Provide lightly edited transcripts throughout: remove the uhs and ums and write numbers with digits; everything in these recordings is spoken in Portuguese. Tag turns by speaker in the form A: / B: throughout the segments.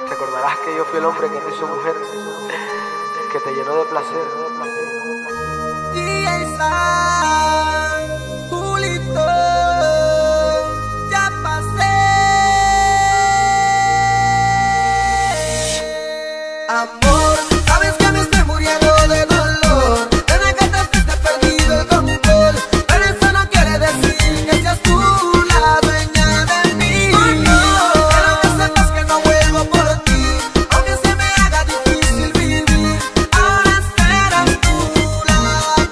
A: Recordarás que yo fui el hombre que te hizo mujer, que te llenó de placer.
B: Julito, ya pasé. Amor, sabes que me estoy muriendo de dolor. Desde que te fuiste he perdido el control. Pero eso no quiere decir que seas tú la dueña de mí. Oh, no. Quiero que sepas que no vuelvo por ti, aunque se me haga difícil vivir. Ahora serás tú la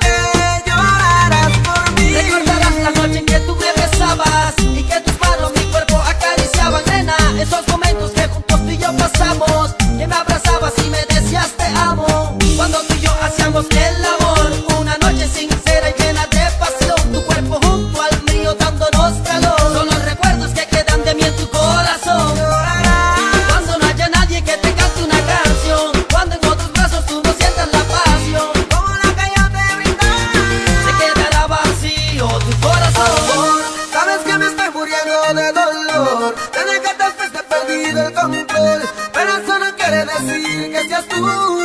B: que llorarás por mí.
C: Recordarás la noche en que tú me besabas y que tus manos mi cuerpo acariciaban, nena. Esos momentos que juntos tú y yo pasamos, que me abrazabas y me decías te amo. Cuando tú y yo hacíamos el amor, una noche sincera y llena de pasión, tu cuerpo junto al mío dándonos calor. Son los recuerdos que quedan de mí en tu corazón. Cuando no haya nadie que te cante una canción, cuando en otros brazos tú no sientas la pasión
B: Como la que yo te brindaba,
C: se quedará vacío tu corazón.
B: amor, sabes que me estoy muriendo de dolor. Desde que te fuiste he perdido el control. Pero eso no quiere decir que seas tú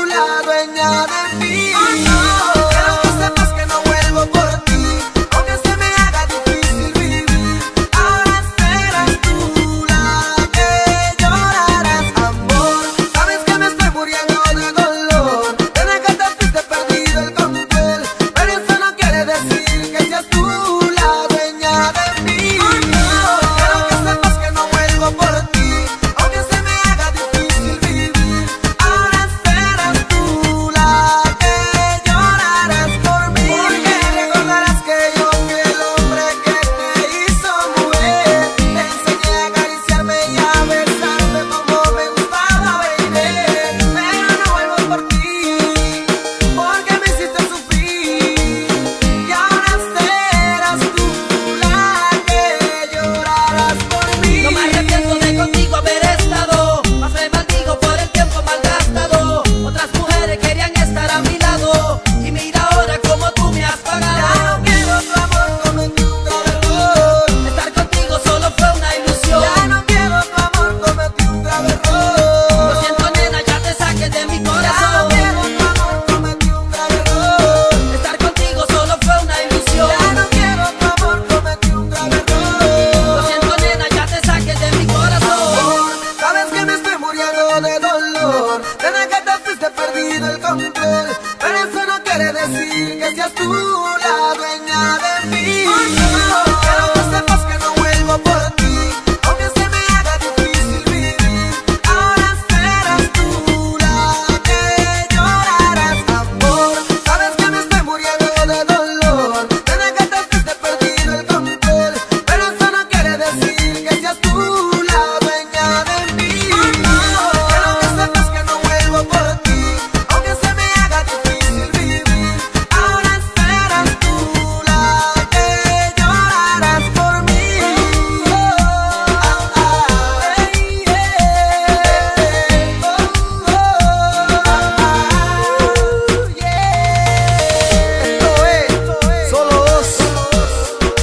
B: la dueña de mí. Oh, no. Quiero que sepas que no vuelvo por ti, aunque se me haga difícil vivir. Ahora serás tú la que llorarás. Amor, sabes que me estoy muriendo de dolor. Desde que te fuiste he perdido el control. Pero eso no quiere decir que seas tú la dueña de mí. Oh, no. Quiero que sepas que no vuelvo por ti, aunque se me haga difícil vivir. Ahora serás tú la que llorarás por mí. Porque recordarás que yo fui el hombre que te hizo mujer. Te enseñé a acariciarme y a besarme como me gustaba, baby. Pero no vuelvo por ti, porque me hiciste sufrir. Y ahora serás tú la que llorarás por mí.
C: No me arrepiento de contigo haber estado, más me maldigo por el tiempo malgastado. Otras mujeres querían estar a mi lado y mira ahora como tú me has
B: Ya
C: pagado.
B: no quiero tu amor, cometí un grave error.
C: Estar contigo solo fue una ilusión.
B: Ya no quiero tu amor, cometí un grave
C: Lo
B: error.
C: siento, nena, ya te saqué de mi
B: Ya no
C: corazón.
B: quiero tu amor, cometí un grave error.
C: Estar contigo solo fue una ilusión.
B: Ya no quiero tu amor, cometí un grave
C: Lo
B: error.
C: siento, nena, ya te saqué de mi corazón.
B: Amor, sabes que me estoy muriendo de dolor. Desde que te fuiste he perdido el control. Pero eso no quiere decir que seas tú la dueña de mí. Oh, no. Quiero que sepas que no vuelvo por ti, aunque se me haga difícil vivir. Ahora serás tú la que llorarás. Amor, sabes que me estoy muriendo de dolor. Desde que te fuiste he perdido el control. Pero eso no quiere decir que seas tú la dueña de mí. Oh, no. Quiero que sepas que no vuelvo por ti, aunque se me haga difícil vivir. Ahora serás tú la que llorarás por mí. Esto es Solo Dos,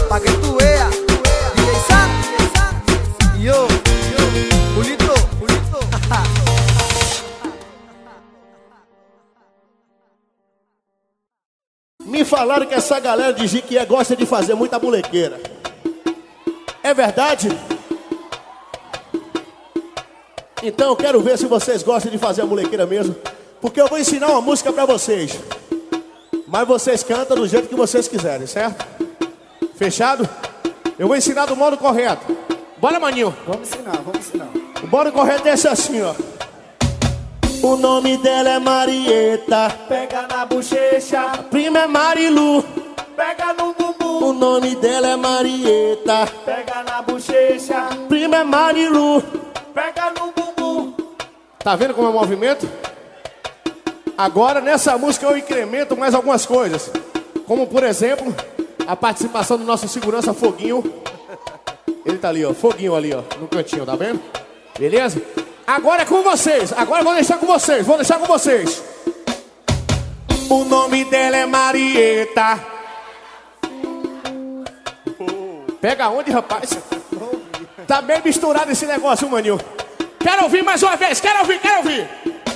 B: pa' que tú veas. DJ Sam y yo, Julito.
D: Me falaram que essa galera de Jiquié gosta de fazer muita molequeira. É verdade? Então eu quero ver se vocês gostam de fazer a molequeira mesmo. Porque eu vou ensinar uma música pra vocês. Mas vocês cantam do jeito que vocês quiserem, certo? Fechado? Eu vou ensinar do modo correto. Bora, maninho.
B: Vamos ensinar.
D: O modo correto é esse assim, ó. O nome dela é Marieta,
B: Pega na bochecha,
D: a prima é Marilu.
B: pega no
D: O
B: bumbum,
D: nome dela é Marieta,
B: pega na bochecha,
D: prima é Marilu.
B: pega no bumbum.
D: Tá vendo como é o movimento? Agora nessa música eu incremento mais algumas coisas. Como por exemplo, a participação do nosso segurança Foguinho. Ele tá ali, ó, Foguinho ali, ó, no cantinho, tá vendo? Beleza? Agora é com vocês, agora eu vou deixar com vocês. O nome dela é Marieta. Pega onde, rapaz? Tá bem misturado esse negócio, maninho. Quero ouvir mais uma vez, quero ouvir.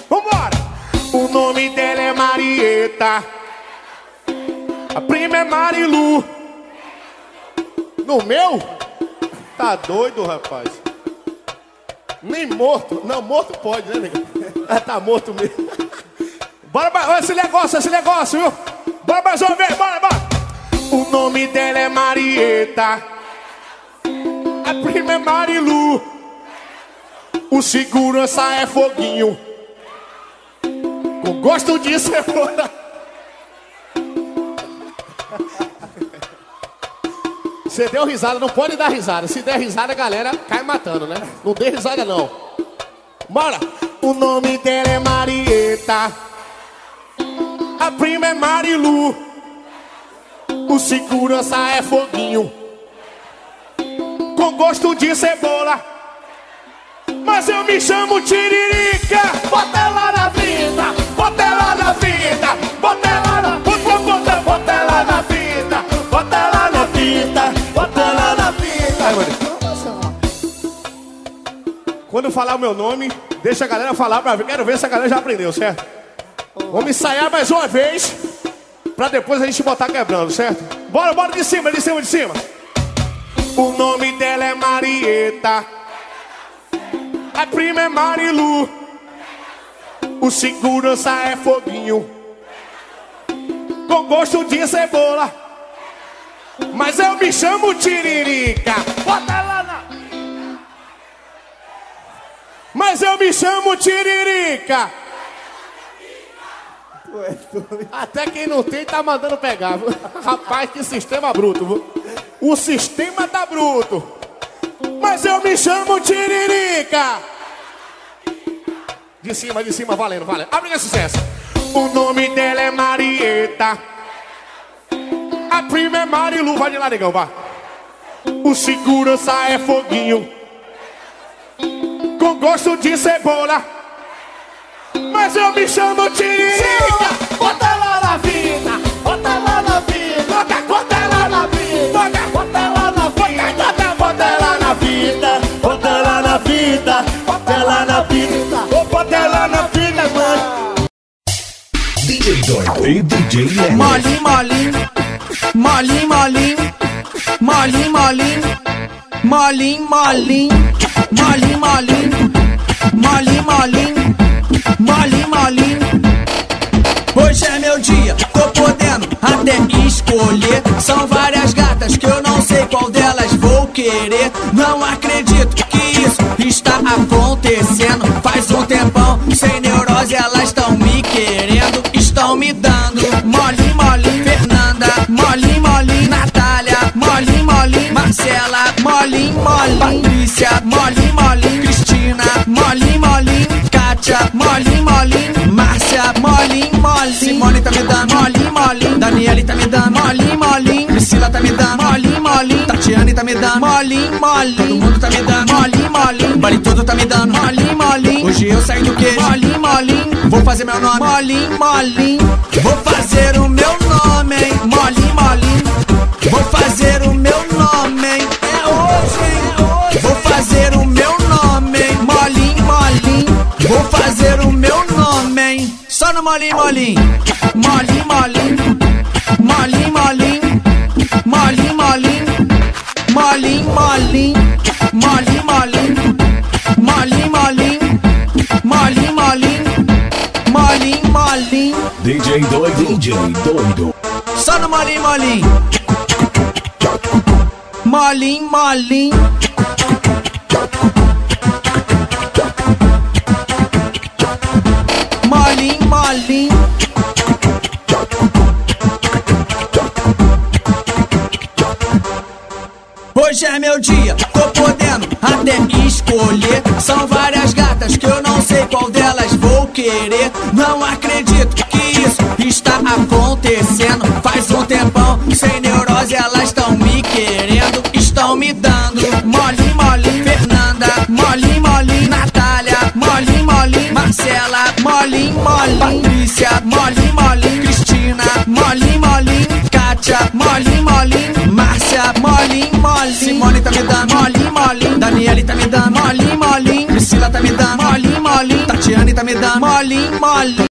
D: Vambora. O nome dela é Marieta. A prima é Marilu. No meu? Tá doido, rapaz. Nem morto. Não, morto pode, né, nega? Tá morto mesmo. Bora, esse negócio, viu? Bora mais uma vez, bora. O nome dela é Marieta. A prima é Marilu. O segurança é Foguinho. Com gosto de cebola. Você deu risada, não pode dar risada. Se der risada, a galera cai matando, né? Não dê risada, não. Bora! O nome dela é Marieta. A prima é Marilu. O segurança é Foguinho. Com gosto de cebola. Mas eu me chamo Tiririca. Bota ela na vida, bota ela na vida, bota ela na vida, bota ela na vida, bota ela na vida, bota ela na vida. Ai, quando eu falar o meu nome, deixa a galera falar pra ver. Quero ver se a galera já aprendeu, certo? Vamos ensaiar mais uma vez, pra depois a gente botar quebrando, certo? Bora de cima. O nome dela é Marieta. A prima é Marilu. O segurança é Foguinho. Com gosto de cebola. Mas eu me chamo Tiririca. Bota ela na... Mas eu me chamo Tiririca. Até quem não tem tá mandando pegar, viu? Rapaz, que sistema bruto, viu? O sistema tá bruto. Mas eu me chamo Tiririca. De cima, valendo. Abre esse sucesso. O nome dela é Marieta. A prima é Marilu. Vai de lá, negão, vá. O segurança é Foguinho. Com gosto de cebola. Mas eu me chamo Tiririca. Bota ela na vida, bota ela na vida, bota ela na vida, bota ela na vida, bota ela na vida, bota ela na vida, bota ela na vida, bota ela na vida, mano.
E: DJ Doido e DJ Lennon.
C: Molinho, molinho, molinho, molinho, molinho, molinho, molinho, molinho, molinho, molinho. Hoje é meu dia, tô podendo até escolher. São várias gatas que eu não sei qual delas vou querer. Não acredito que isso está acontecendo. Faz um tempão, sem neurose, elas estão me querendo. Estão me dando molinho, molinho. Fernanda, molinho, molinho. Natália, molinho, molinho. Marcela, molinho, molinho. Patrícia, molinho, molinho. Cristina, molinho, molinho. Kátia, molinho, molinho. Márcia, molinho, molinho. Simone tá me dando molinho, molinho. Daniele tá me dando molinho, molinho. Priscila tá me dando molinho, molinho. Tatiane tá me dando molinho, molinho. Todo mundo tá me dando molinho, molinho. Baritudo tá me dando molinho, molinho. Hoje eu saí do queijo, molinho, molinho. Vou fazer meu nome, molinho, molinho. Vou fazer o meu nome, hein? Molinho, molinho. Vou fazer o meu nome, hein? É hoje, hein? Vou fazer o meu nome, hein? Molinho, molinho. Vou fazer o meu nome, hein? Só no molinho, molinho. Molinho, molinho. Molinho, molinho. Molinho, molinho. Molinho, molinho. Molinho, molinho. Molinho, molinho. Molinho, molinho. Molinho, molinho.
E: DJ Doido.
C: Só no molinho, molinho. Molinho, molinho. Molinho, molinho. Hoje é meu dia, tô podendo até escolher. São várias gatas que eu não sei qual delas vou querer. Não acredito que isso está acontecendo. Faz um tempão, sem neurose, elas estão me querendo. Estão me dando molinho, molinho. Fernanda, molinho, molinho. Natália, molinho, molinho. Marcela, molinho, molinho. Patrícia, molinho, molinho. Cristina, molinho, molinho. Kátia, molinho, molinho. Márcia, molinho, molinho. Simone tá me dando molinho, molinho. Daniela
F: me dando molinho, molinho. Tatiane tá me dando molinho, molinho.